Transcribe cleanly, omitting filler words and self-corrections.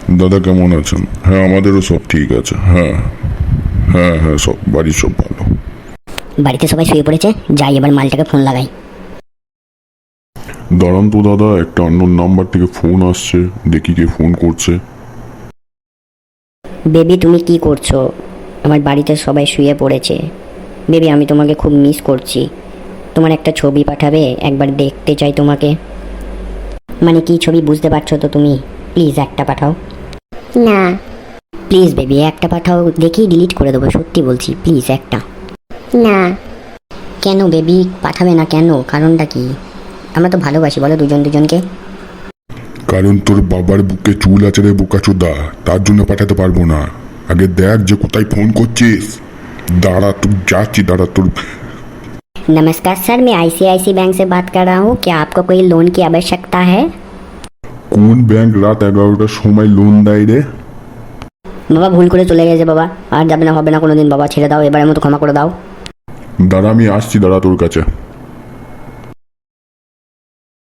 দাদা কেমন আছেন? হ্যাঁ, আমাদেরও সব ঠিক আছে। হ্যাঁ হ্যাঁ হ্যাঁ, সব বাড়ির সব ভালো। বাড়িতে সবাই শুয়ে পড়েছে, যাই এবার মালটাকে ফোন লাগাই। দাঁড়ান তো দাদা, একটা আননোন নাম্বার থেকে ফোন আসছে, দেখি কে ফোন করছে। বেবি তুমি কি করছো? আমার বাড়িতে সবাই শুয়ে পড়েছে। বেবি আমি তোমাকে খুব মিস করছি। তোমার একটা ছবি পাঠাবে, একবার দেখতে চাই তোমাকে। মানে কি ছবি বুঝতে পারছো তো তুমি? প্লিজ একটা পাঠাও। না। প্লিজ বেবি একটা পাঠাও, দেখেই ডিলিট করে দেবো, সত্যি বলছি, প্লিজ একটা। না। কেন বেবি পাঠাবে না কেন? কারণটা কি? আমরা তো ভালোবাসি, বলো দুজন দুজনকে। কারণ তোর বাবার বুকে চুল আছে রে বোকাচোদা, তার জন্য পাঠাতে পারবো না। আগে দেখ যে কোথায় ফোন করছিস। দাঁড়া, তুই যাচ্ছি, দাঁড়া তোর। नमस्कार सर, मैं आईसीआईसी बैंक से बात कर रहा हूँ। क्या आपको कोई लोन की आवश्यकता है? কোন ব্যাংক রাত 11টার সময় লোন দেয় রে? বাবা ভুল করে চলে গেছে বাবা, আর যাবে না, হবে না কোনোদিন বাবা, ছেড়ে দাও, এবারের মতো ক্ষমা করে দাও। দাঁড়া, আমি আসছি, দাঁড়া তোর কাছে।